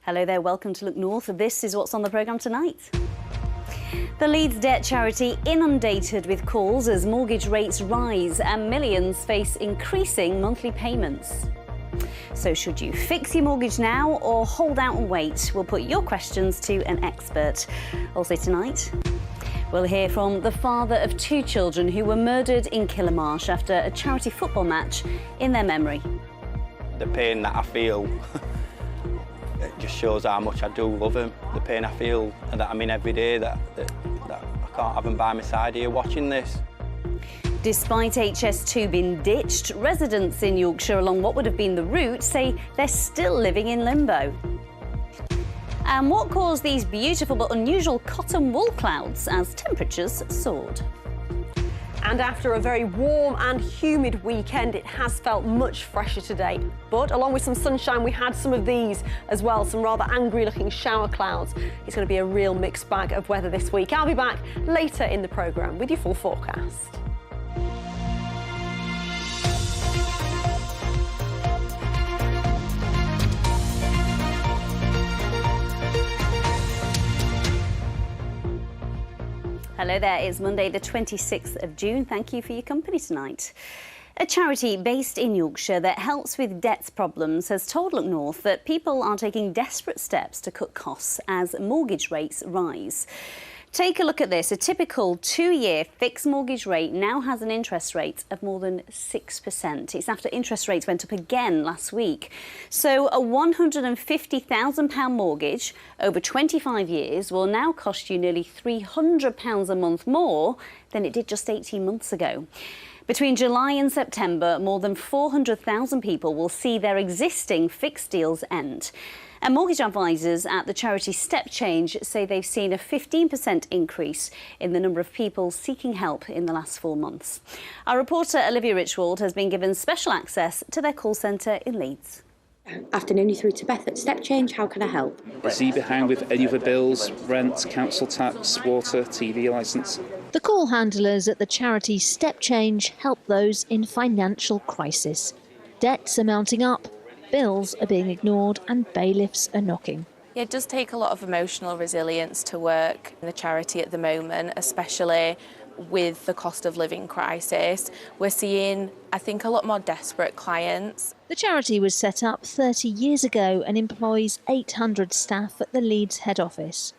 Hello there, welcome to Look North. This is what's on the programme tonight. The Leeds debt charity inundated with calls as mortgage rates rise and millions face increasing monthly payments. So should you fix your mortgage now or hold out and wait? We'll put your questions to an expert. Also tonight, we'll hear from the father of two children who were murdered in Killamarsh after a charity football match in their memory. The pain that I feel it just shows how much I do love him. The pain I feel and that I'm in every day, that I can't have him by my side here watching this. Despite HS2 being ditched, residents in Yorkshire along what would have been the route say they're still living in limbo. And what caused these beautiful but unusual cotton wool clouds as temperatures soared? And after a very warm and humid weekend, it has felt much fresher today. But along with some sunshine, we had some of these as well, some rather angry-looking shower clouds. It's going to be a real mixed bag of weather this week. I'll be back later in the programme with your full forecast. Hello there, it's Monday the 26th of June. Thank you for your company tonight. A charity based in Yorkshire that helps with debts problems has told Look North that people are taking desperate steps to cut costs as mortgage rates rise. Take a look at this. A typical 2-year fixed mortgage rate now has an interest rate of more than 6%. It's after interest rates went up again last week. So a £150,000 mortgage over 25 years will now cost you nearly £300 a month more than it did just 18 months ago. Between July and September, more than 400,000 people will see their existing fixed deals end. And mortgage advisors at the charity Step Change say they've seen a 15% increase in the number of people seeking help in the last 4 months. Our reporter Olivia Richwald has been given special access to their call centre in Leeds. Afternoon, you're through to Beth at Step Change. How can I help? Is he behind with any other bills, rent, council tax, water, TV licence? The call handlers at the charity Step Change help those in financial crisis. Debts are mounting up, bills are being ignored and bailiffs are knocking. Yeah, it does take a lot of emotional resilience to work in the charity at the moment, especially with the cost of living crisis. We're seeing, I think, a lot more desperate clients. The charity was set up 30 years ago and employs 800 staff at the Leeds head office.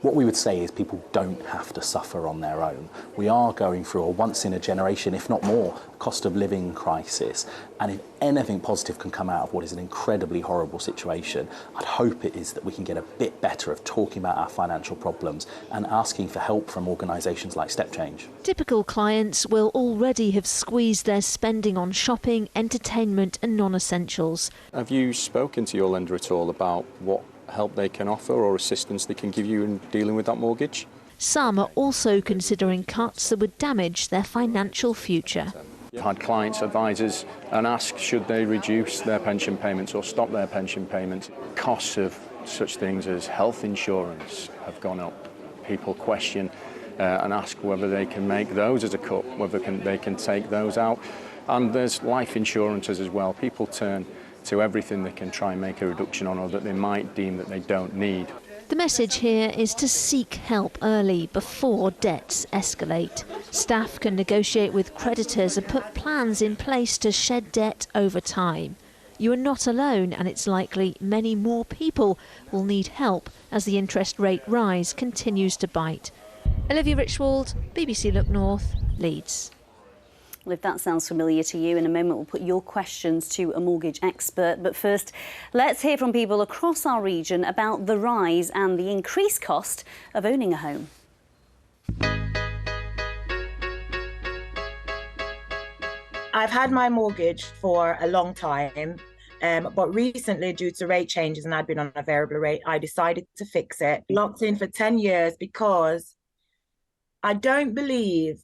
What we would say is people don't have to suffer on their own. We are going through a once-in-a-generation, if not more, cost of living crisis. And if anything positive can come out of what is an incredibly horrible situation, I'd hope it is that we can get a bit better of talking about our financial problems and asking for help from organisations like Step Change. Typical clients will already have squeezed their spending on shopping, entertainment and non-essentials. Have you spoken to your lender at all about what help they can offer or assistance they can give you in dealing with that mortgage? Some are also considering cuts that would damage their financial future. I've had clients, advisors, and ask should they reduce their pension payments or stop their pension payments. Costs of such things as health insurance have gone up. People question and ask whether they can make those as a cut, whether they can take those out. And there's life insurances as well. People turn to everything they can try and make a reduction on or that they might deem that they don't need. The message here is to seek help early before debts escalate. Staff can negotiate with creditors and put plans in place to shed debt over time. You are not alone, and it's likely many more people will need help as the interest rate rise continues to bite. Olivia Richwald, BBC Look North, Leeds. Well, if that sounds familiar to you, in a moment we'll put your questions to a mortgage expert. But first, let's hear from people across our region about the rise and the increased cost of owning a home. I've had my mortgage for a long time, but recently, due to rate changes and I'd been on a variable rate, I decided to fix it. Locked in for 10 years because I don't believe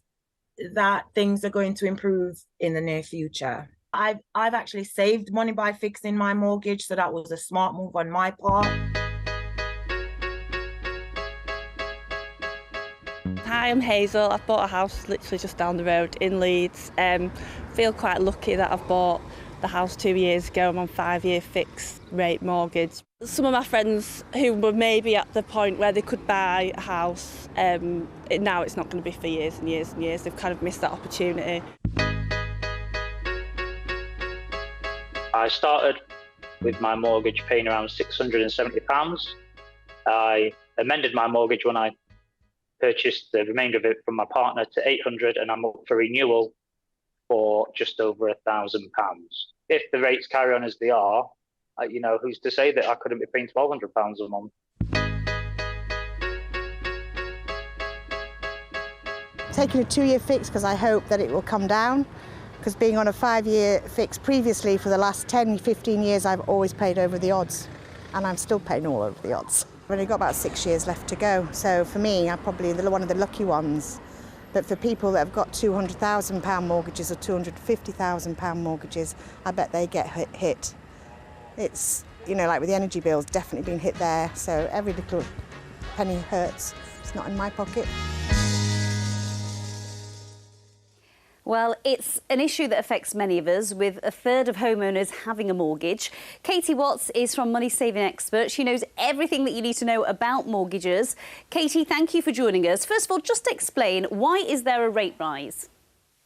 that things are going to improve in the near future. I've actually saved money by fixing my mortgage, so that was a smart move on my part. Hi, I'm Hazel. I've bought a house literally just down the road in Leeds. Feel quite lucky that I've bought the house 2 years ago. I'm on 5-year fixed rate mortgage. Some of my friends who were maybe at the point where they could buy a house, now it's not going to be for years and years and years. They've kind of missed that opportunity. I started with my mortgage paying around £670. I amended my mortgage when I purchased the remainder of it from my partner to £800, and I'm up for renewal for just over £1,000. If the rates carry on as they are, who's to say that I couldn't be paying £1,200 a month? Taking a 2-year fix because I hope that it will come down, because being on a 5-year fix previously for the last 10-15 years, I've always paid over the odds, and I'm still paying all over the odds. I've only got about 6 years left to go, so for me, I'm probably one of the lucky ones. But for people that have got £200,000 mortgages or £250,000 mortgages, I bet they get hit. It's, like with the energy bills, definitely been hit there, so every little penny hurts. It's not in my pocket. Well, it's an issue that affects many of us, with a third of homeowners having a mortgage. Katie Watts is from Money Saving Expert. She knows everything that you need to know about mortgages. Katie, thank you for joining us. First of all, just explain, why is there a rate rise?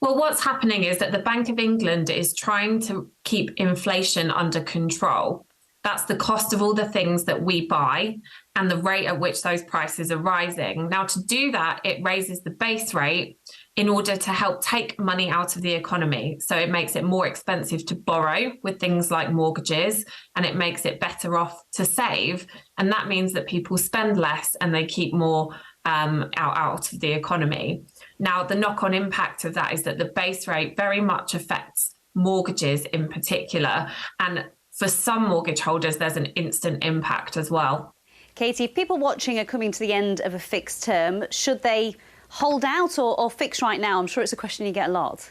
Well, what's happening is that the Bank of England is trying to keep inflation under control. That's the cost of all the things that we buy and the rate at which those prices are rising. Now, to do that, it raises the base rate in order to help take money out of the economy. So it makes it more expensive to borrow with things like mortgages, and it makes it better off to save. And that means that people spend less and they keep more out of the economy. Now, the knock-on impact of that is that the base rate very much affects mortgages in particular. And for some mortgage holders, there's an instant impact as well. Katie, if people watching are coming to the end of a fixed term, should they hold out or fix right now? I'm sure it's a question you get a lot.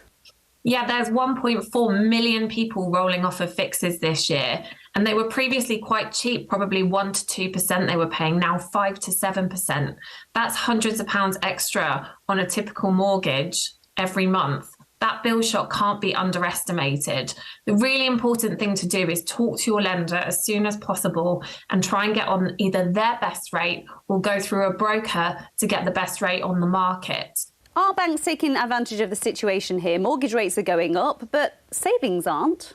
Yeah, there's 1.4 million people rolling off of fixes this year, and they were previously quite cheap, probably 1 to 2% they were paying, now 5 to 7%. That's hundreds of pounds extra on a typical mortgage every month. That bill shock can't be underestimated. The really important thing to do is talk to your lender as soon as possible and try and get on either their best rate or go through a broker to get the best rate on the market. Are banks taking advantage of the situation here? Mortgage rates are going up, but savings aren't.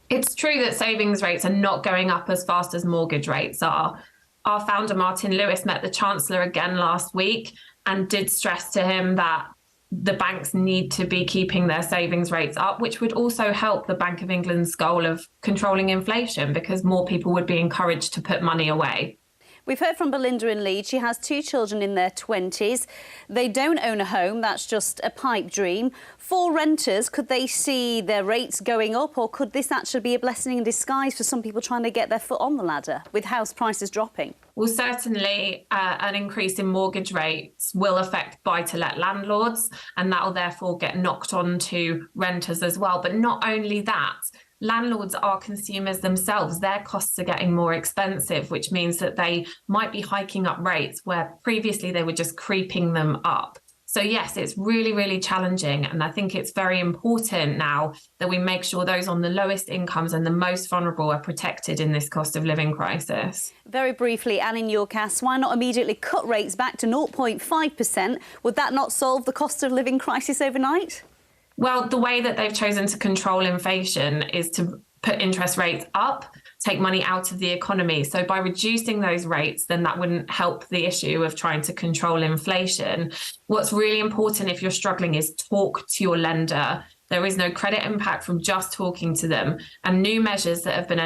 It's true that savings rates are not going up as fast as mortgage rates are. Our founder, Martin Lewis, met the Chancellor again last week and did stress to him that the banks need to be keeping their savings rates up, which would also help the Bank of England's goal of controlling inflation, because more people would be encouraged to put money away. We've heard from Belinda in Leeds. She has 2 children in their 20s. They don't own a home. That's just a pipe dream. For renters, could they see their rates going up, or could this actually be a blessing in disguise for some people trying to get their foot on the ladder with house prices dropping? Well, certainly an increase in mortgage rates will affect buy-to-let landlords, and that will therefore get knocked on to renters as well. But not only that, landlords are consumers themselves. Their costs are getting more expensive, which means that they might be hiking up rates where previously they were just creeping them up. So yes, it's really, really challenging. And I think it's very important now that we make sure those on the lowest incomes and the most vulnerable are protected in this cost of living crisis. Very briefly, Anne in your cast, why not immediately cut rates back to 0.5%? Would that not solve the cost of living crisis overnight? Well, the way that they've chosen to control inflation is to put interest rates up, take money out of the economy. So by reducing those rates, then that wouldn't help the issue of trying to control inflation. What's really important if you're struggling is talk to your lender. There is no credit impact from just talking to them. And new measures that have been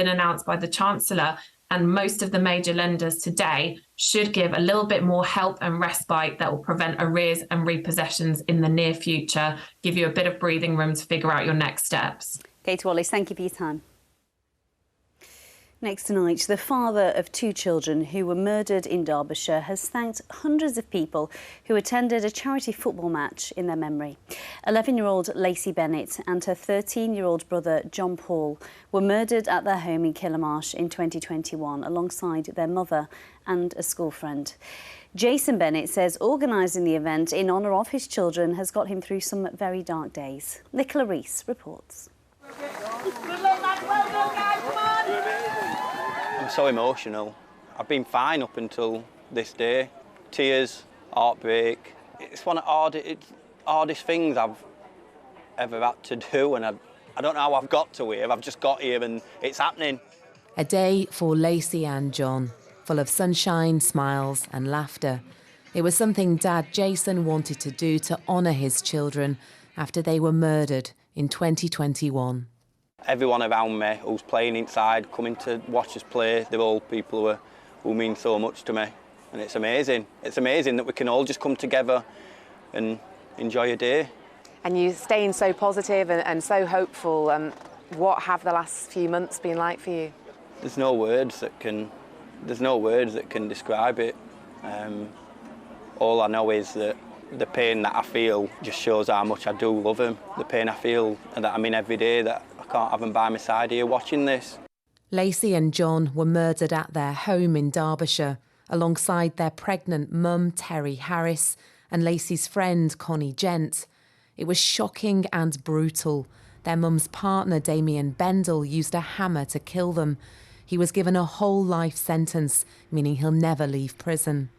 announced by the Chancellor and most of the major lenders today should give a little bit more help and respite that will prevent arrears and repossessions in the near future, give you a bit of breathing room to figure out your next steps. Kate Wallace, thank you for your time. Next tonight, the father of 2 children who were murdered in Derbyshire has thanked hundreds of people who attended a charity football match in their memory. 11-year-old Lacey Bennett and her 13-year-old brother John Paul were murdered at their home in Killamarsh in 2021 alongside their mother and a school friend. Jason Bennett says organising the event in honour of his children has got him through some very dark days. Nicola Rees reports. I'm so emotional. I've been fine up until this day. Tears, heartbreak. It's one of the hardest things I've ever had to do, and I don't know how I've got to here. I've just got here and it's happening. A day for Lacey and John, full of sunshine, smiles and laughter. It was something Dad Jason wanted to do to honour his children after they were murdered in 2021. Everyone around me who's playing inside, coming to watch us play, they're all people who mean so much to me. And it's amazing. It's amazing that we can all just come together and enjoy a day. And you staying so positive and so hopeful. What have the last few months been like for you? There's no words that can describe it. All I know is that the pain that I feel just shows how much I do love him. The pain I feel and that I'm in every day, that I can't have him by my side here watching this. Lacey and John were murdered at their home in Derbyshire, alongside their pregnant mum, Terry Harris, and Lacey's friend, Connie Gent. It was shocking and brutal. Their mum's partner, Damien Bendel, used a hammer to kill them. He was given a whole life sentence, meaning he'll never leave prison.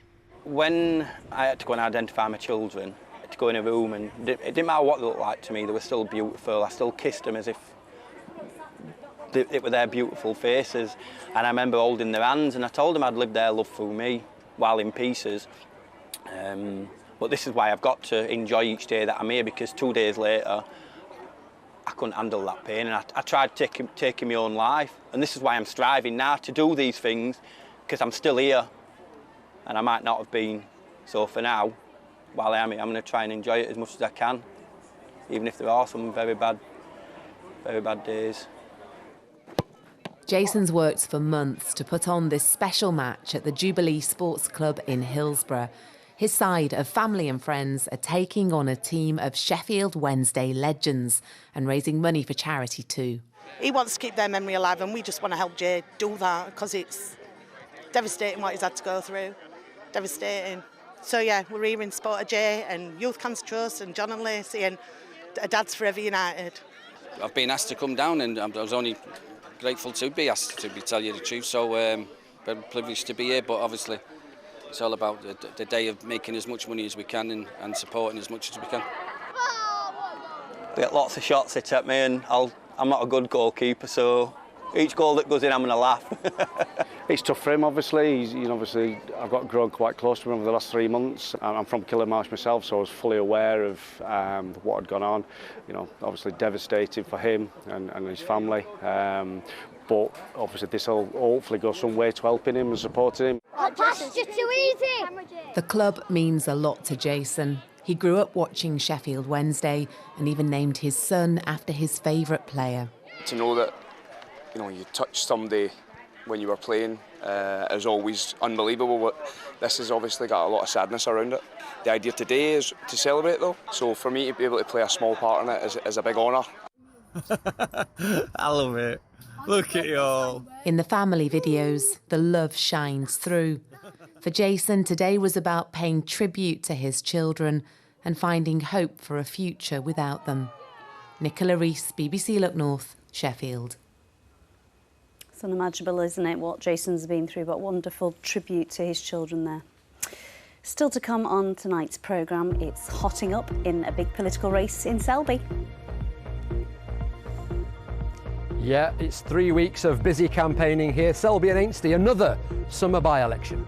When I had to go and identify my children, I had to go in a room, and it didn't matter what they looked like to me, they were still beautiful. I still kissed them as if it were their beautiful faces. And I remember holding their hands, and I told them I'd lived their love through me while in pieces. But this is why I've got to enjoy each day that I'm here, because 2 days later, I couldn't handle that pain, and I tried taking my own life. And this is why I'm striving now to do these things, because I'm still here, and I might not have been. So for now, while I am here, I'm going to try and enjoy it as much as I can, even if there are some very bad days. Jason's worked for months to put on this special match at the Jubilee Sports Club in Hillsborough. His side of family and friends are taking on a team of Sheffield Wednesday legends and raising money for charity too. He wants to keep their memory alive, and we just want to help Jay do that, because it's devastating what he's had to go through. Devastating. So yeah, we're here in support of Jay and Youth Cancer Trust and John and Lacey and Dad's Forever United. I've been asked to come down, and I was only grateful to be asked, to tell you the truth. So very privileged to be here, but obviously it's all about the day of making as much money as we can and supporting as much as we can. They get lots of shots hit at me, and I'm not a good goalkeeper, so each goal that goes in, I'm going to laugh. It's tough for him, obviously. I've got grown quite close to him over the last 3 months. I'm from Kilmarsh myself, so I was fully aware of what had gone on. Obviously devastating for him and his family. But obviously this will hopefully go some way to helping him and supporting him. That's just too easy. The club means a lot to Jason. He grew up watching Sheffield Wednesday and even named his son after his favourite player. To know that you touched somebody when you were playing is always unbelievable, but this has obviously got a lot of sadness around it. The idea today is to celebrate though, so for me to be able to play a small part in it is a big honour. I love it. Look at you all. In the family videos, the love shines through. For Jason, today was about paying tribute to his children and finding hope for a future without them. Nicola Rees, BBC Look North, Sheffield. It's unimaginable, isn't it, what Jason's been through, but wonderful tribute to his children there. Still to come on tonight's programme, it's hotting up in a big political race in Selby. Yeah, it's 3 weeks of busy campaigning here. Selby and Ainsty, another summer by-election.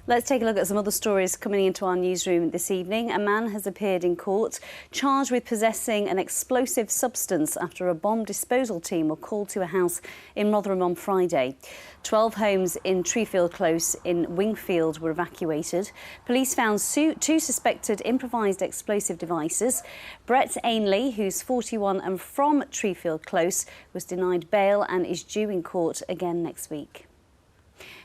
Let's take a look at some other stories coming into our newsroom this evening. A man has appeared in court charged with possessing an explosive substance after a bomb disposal team were called to a house in Rotherham on Friday. 12 homes in Treefield Close in Wingfield were evacuated. Police found two suspected improvised explosive devices. Brett Ainley, who's 41 and from Treefield Close, was denied bail and is due in court again next week.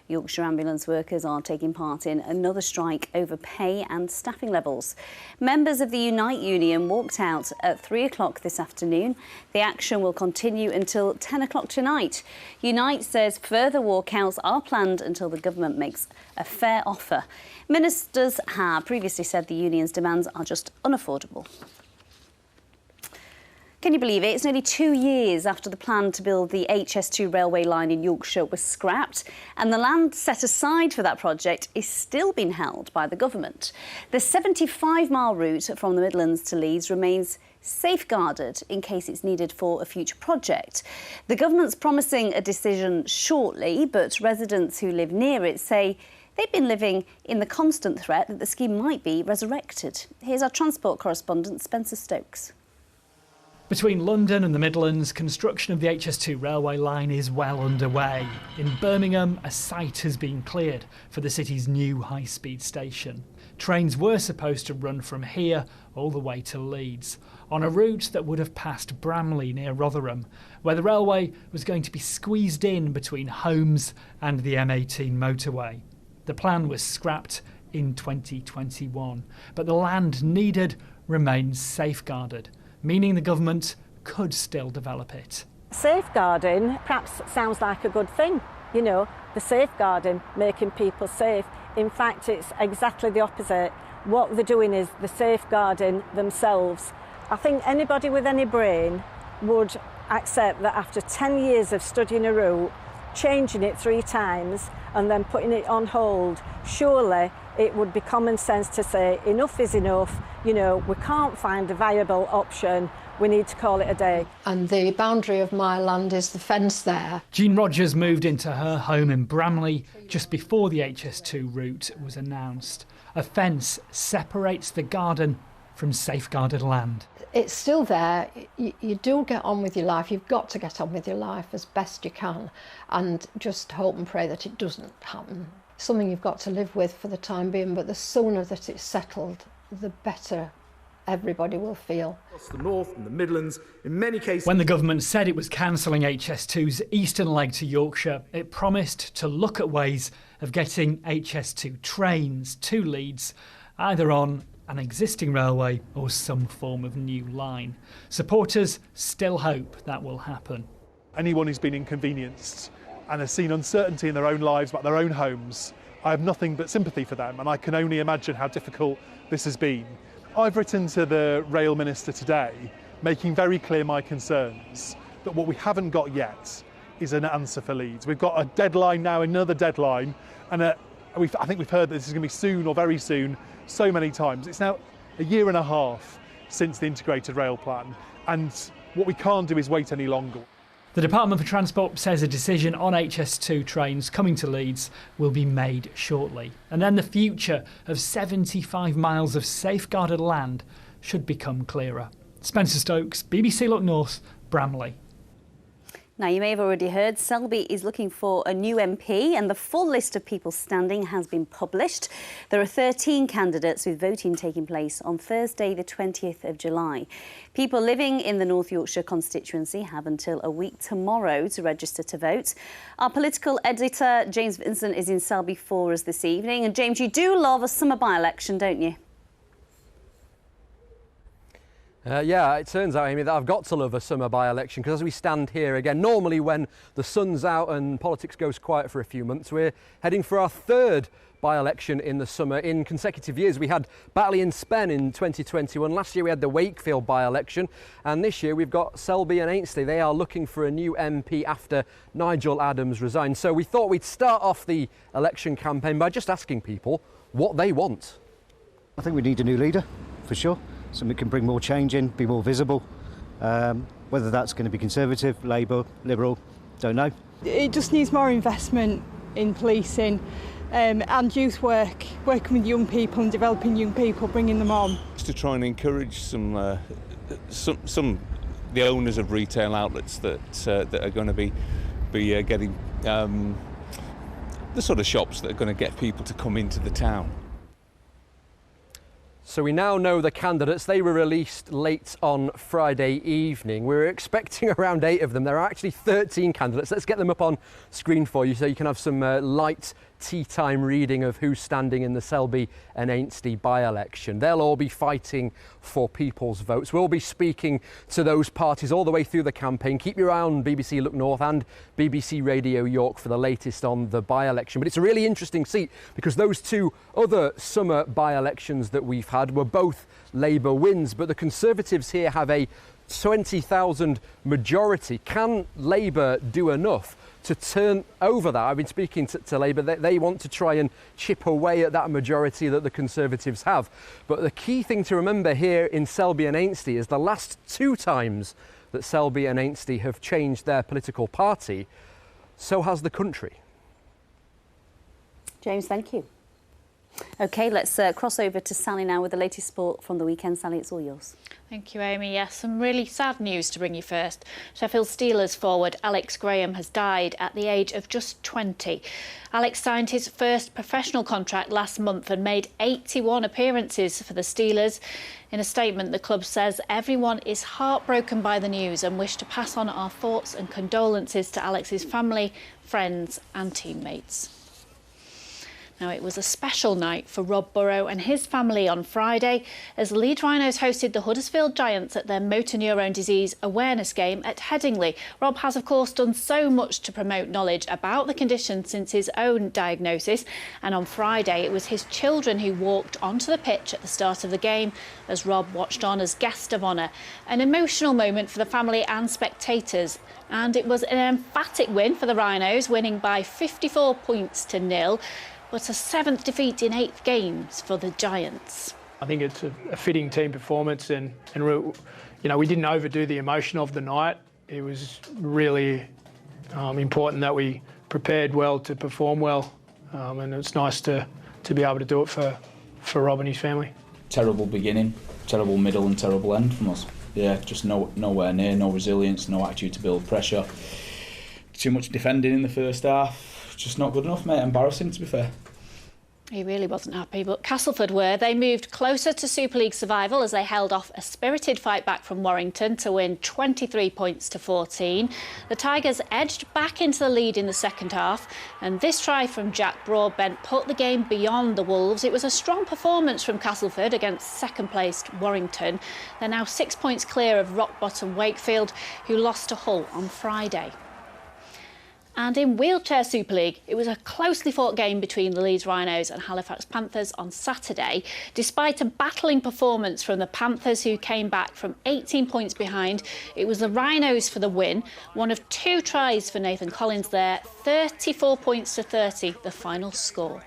Yorkshire ambulance workers are taking part in another strike over pay and staffing levels. Members of the Unite union walked out at 3 o'clock this afternoon. The action will continue until 10 o'clock tonight. Unite says further walkouts are planned until the government makes a fair offer. Ministers have previously said the union's demands are just unaffordable. Can you believe it? It's nearly 2 years after the plan to build the HS2 railway line in Yorkshire was scrapped, and the land set aside for that project is still being held by the government. The 75-mile route from the Midlands to Leeds remains safeguarded in case it's needed for a future project. The government's promising a decision shortly, but residents who live near it say they've been living in the constant threat that the scheme might be resurrected. Here's our transport correspondent, Spencer Stokes. Between London and the Midlands, construction of the HS2 railway line is well underway. In Birmingham, a site has been cleared for the city's new high-speed station. Trains were supposed to run from here all the way to Leeds, on a route that would have passed Bramley near Rotherham, where the railway was going to be squeezed in between homes and the M18 motorway. The plan was scrapped in 2021, but the land needed remains safeguarded, meaning the government could still develop it. Safeguarding perhaps sounds like a good thing, you know, the safeguarding, making people safe. In fact, it's exactly the opposite. What they're doing is the safeguarding themselves. I think anybody with any brain would accept that after 10 years of studying a route, changing it 3 times and then putting it on hold, surely it would be common sense to say enough is enough, you know, we can't find a viable option, we need to call it a day. And the boundary of my land is the fence there. Jean Rogers moved into her home in Bramley just before the HS2 route was announced. A fence separates the garden from safeguarded land. It's still there. You do get on with your life. You've got to get on with your life as best you can and just hope and pray that it doesn't happen. Something you've got to live with for the time being, but the sooner that it's settled, the better everybody will feel. Across the north and the Midlands, in many cases... When the government said it was cancelling HS2's eastern leg to Yorkshire, it promised to look at ways of getting HS2 trains to Leeds, either on an existing railway or some form of new line. Supporters still hope that will happen. Anyone who's been inconvenienced and has seen uncertainty in their own lives about their own homes, I have nothing but sympathy for them, and I can only imagine how difficult this has been. I've written to the Rail Minister today, making very clear my concerns, that what we haven't got yet is an answer for Leeds. We've got a deadline now, another deadline, and I think we've heard that this is going to be soon or very soon, so many times. It's now a year and a half since the integrated rail plan, and what we can't do is wait any longer. The Department for Transport says a decision on HS2 trains coming to Leeds will be made shortly. And then the future of 75 miles of safeguarded land should become clearer. Spencer Stokes, BBC Look North, Bramley. Now, you may have already heard Selby is looking for a new MP, and the full list of people standing has been published. There are 13 candidates, with voting taking place on Thursday, the 20th of July. People living in the North Yorkshire constituency have until a week tomorrow to register to vote. Our political editor, James Vincent, is in Selby for us this evening. And James, you do love a summer by-election, don't you? Yeah, it turns out, Amy, that I've got to love a summer by-election, because as we stand here again, normally when the sun's out and politics goes quiet for a few months, we're heading for our 3rd by-election in the summer in consecutive years. We had Batley and Spen in 2021. Last year we had the Wakefield by-election, and this year we've got Selby and Ainsley. They are looking for a new MP after Nigel Adams resigned. So we thought we'd start off the election campaign by just asking people what they want. I think we need a new leader, for sure. Somebody can bring more change in, be more visible. Whether that's going to be Conservative, Labour, Liberal, don't know. It just needs more investment in policing and youth work, working with young people and developing young people, bringing them on. Just to try and encourage some the owners of retail outlets that are going to be getting the sort of shops that are going to get people to come into the town. So we now know the candidates. They were released late on Friday evening. We were expecting around 8 of them. There are actually 13 candidates. Let's get them up on screen for you so you can have some light tea time reading of who's standing in the Selby and Ainsty by-election. They'll all be fighting for people's votes. We'll be speaking to those parties all the way through the campaign. Keep your eye on BBC Look North and BBC Radio York for the latest on the by-election. But it's a really interesting seat because those 2 other summer by-elections that we've had were both Labour wins, but the Conservatives here have a 20,000 majority. Can Labour do enough to turn over that? I've been speaking to Labour. They want to try and chip away at that majority that the Conservatives have. But the key thing to remember here in Selby and Ainsty is the last 2 times that Selby and Ainsty have changed their political party, so has the country. James, thank you. OK, let's cross over to Sally now with the latest sport from the weekend. Sally, it's all yours. Thank you, Amy. Yes, some really sad news to bring you first. Sheffield Steelers forward Alex Graham has died at the age of just 20. Alex signed his first professional contract last month and made 81 appearances for the Steelers. In a statement, the club says everyone is heartbroken by the news and wish to pass on our thoughts and condolences to Alex's family, friends and teammates. Now, it was a special night for Rob Burrow and his family on Friday as Leeds Rhinos hosted the Huddersfield Giants at their motor neurone disease awareness game at Headingley. Rob has, of course, done so much to promote knowledge about the condition since his own diagnosis. And on Friday, it was his children who walked onto the pitch at the start of the game as Rob watched on as guest of honour. An emotional moment for the family and spectators. And it was an emphatic win for the Rhinos, winning by 54 points to 0. But a 7th defeat in 8 games for the Giants. I think it's a fitting team performance and you know, we didn't overdo the emotion of the night. It was really important that we prepared well to perform well, and it's nice to be able to do it for Rob and his family. Terrible beginning, terrible middle and terrible end from us. Yeah, just nowhere near, no resilience, no attitude to build pressure. Too much defending in the first half. Just not good enough, mate. Embarrassing, to be fair. He really wasn't happy, but Castleford were. They moved closer to Super League survival as they held off a spirited fight back from Warrington to win 23 points to 14. The Tigers edged back into the lead in the second half, and this try from Jack Broadbent put the game beyond the Wolves. It was a strong performance from Castleford against second-placed Warrington. They're now 6 points clear of rock-bottom Wakefield, who lost to Hull on Friday. And in Wheelchair Super League, it was a closely fought game between the Leeds Rhinos and Halifax Panthers on Saturday. Despite a battling performance from the Panthers, who came back from 18 points behind, it was the Rhinos for the win. One of 2 tries for Nathan Collins there, 34 points to 30, the final score.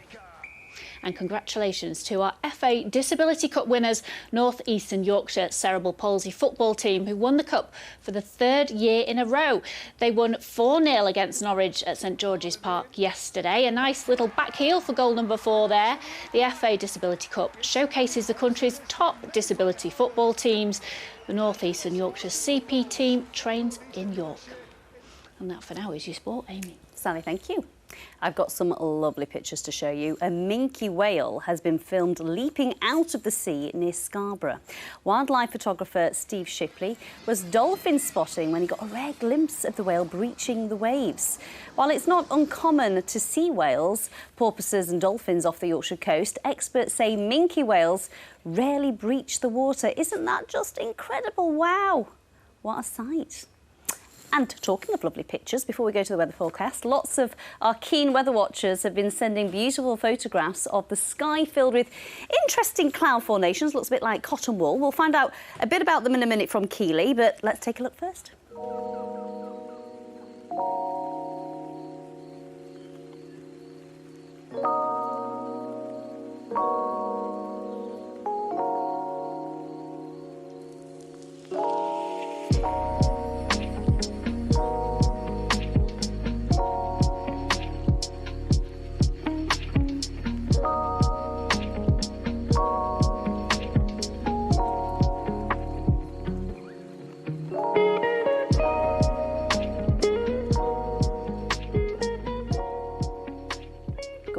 And congratulations to our FA Disability Cup winners, North Eastern Yorkshire Cerebral Palsy football team, who won the cup for the 3rd year in a row. They won 4-0 against Norwich at St George's Park yesterday. A nice little back heel for goal number 4 there. The FA Disability Cup showcases the country's top disability football teams. The North Eastern Yorkshire CP team trains in York. And that for now is your sport, Amy. Sally, thank you. I've got some lovely pictures to show you. A minke whale has been filmed leaping out of the sea near Scarborough. Wildlife photographer Steve Shipley was dolphin spotting when he got a rare glimpse of the whale breaching the waves. While it's not uncommon to see whales, porpoises and dolphins off the Yorkshire coast, experts say minke whales rarely breach the water. Isn't that just incredible? Wow, what a sight. And talking of lovely pictures, before we go to the weather forecast, lots of our keen weather watchers have been sending beautiful photographs of the sky filled with interesting cloud formations. Looks a bit like cotton wool. We'll find out a bit about them in a minute from Keeley, but let's take a look first.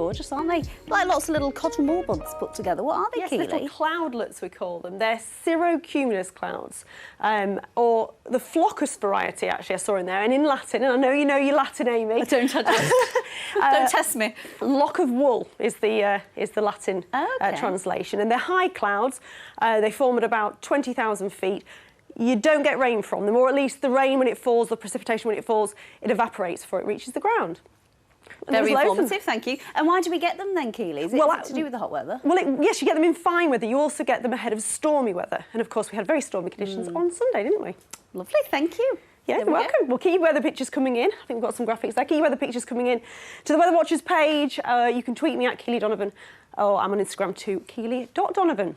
gorgeous, aren't they? Like lots of little cotton wool buds put together. What are they, Yes, Keely? little cloudlets, we call them. They're cirrocumulus clouds, or the floccus variety, actually, I saw in there. And in Latin, and I know you know your Latin, Amy. Don't test me. Lock of wool is the Latin translation. And they're high clouds. They form at about 20,000 feet. You don't get rain from them, or at least the rain when it falls, the precipitation when it falls, it evaporates before it reaches the ground. And Very informative, thank you. And why do we get them then, Keely? Is it to do with the hot weather? Well, yes, you get them in fine weather. You also get them ahead of stormy weather. And of course, we had very stormy conditions on Sunday, didn't we? Lovely, thank you. Yeah, you're welcome. We'll keep your weather pictures coming in. I think we've got some graphics there. Keep your weather pictures coming in to the Weather Watchers page. You can tweet me at Keely Donovan. Oh, I'm on Instagram too, Keely.Donovan.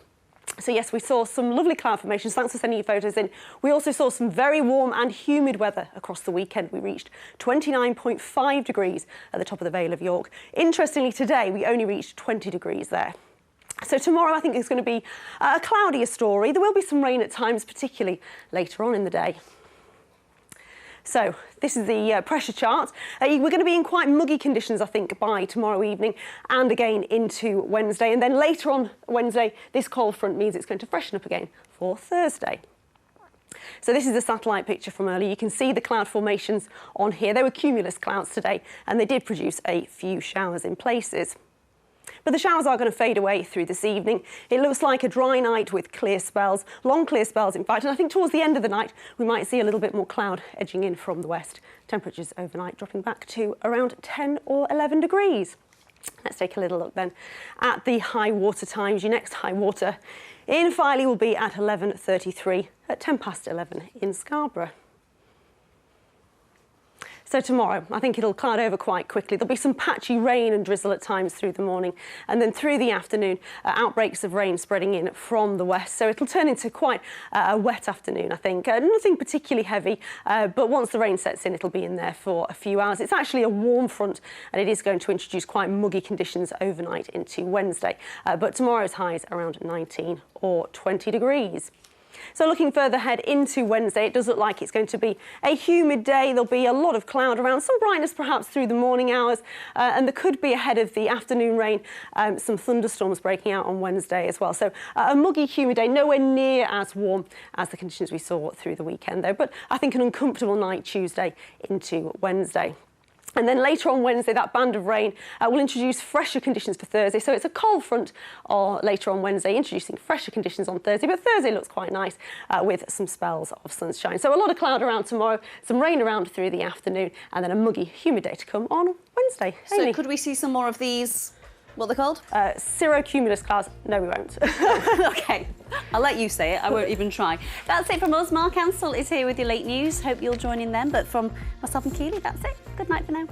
So yes, we saw some lovely cloud formations. Thanks for sending your photos in. We also saw some very warm and humid weather across the weekend. We reached 29.5 degrees at the top of the Vale of York. Interestingly, today we only reached 20 degrees there. So tomorrow I think is going to be a cloudier story. There will be some rain at times, particularly later on in the day. So this is the pressure chart. We're going to be in quite muggy conditions, I think, by tomorrow evening and again into Wednesday. And then later on Wednesday, this cold front means it's going to freshen up again for Thursday. So this is a satellite picture from earlier. You can see the cloud formations on here. They were cumulus clouds today, and they did produce a few showers in places. But the showers are going to fade away through this evening. It looks like a dry night with clear spells, long clear spells in fact, and I think towards the end of the night we might see a little bit more cloud edging in from the west. Temperatures overnight dropping back to around 10 or 11 degrees. Let's take a little look then at the high water times. Your next high water in Filey will be at 11:33 at 10 past 11 in Scarborough. So tomorrow, I think it'll cloud over quite quickly. There'll be some patchy rain and drizzle at times through the morning, and then through the afternoon, outbreaks of rain spreading in from the west. So it'll turn into quite a wet afternoon, I think. Nothing particularly heavy, but once the rain sets in, it'll be in there for a few hours. It's actually a warm front, and it is going to introduce quite muggy conditions overnight into Wednesday. But tomorrow's highs around 19 or 20 degrees. So looking further ahead into Wednesday, it does look like it's going to be a humid day. There'll be a lot of cloud around, some brightness perhaps through the morning hours, and there could be ahead of the afternoon rain, some thunderstorms breaking out on Wednesday as well. So a muggy, humid day, nowhere near as warm as the conditions we saw through the weekend though, but I think an uncomfortable night Tuesday into Wednesday. And then later on Wednesday, that band of rain will introduce fresher conditions for Thursday. So it's a cold front later on Wednesday, introducing fresher conditions on Thursday. But Thursday looks quite nice with some spells of sunshine. So a lot of cloud around tomorrow, some rain around through the afternoon, and then a muggy, humid day to come on Wednesday. So could we see some more of these? What are they called? Cirrocumulus clouds. No, we won't. OK, I'll let you say it. I won't even try. That's it from us. Mark Ansell is here with your late news. Hope you'll join in then. But from myself and Keely, that's it. Good night for now.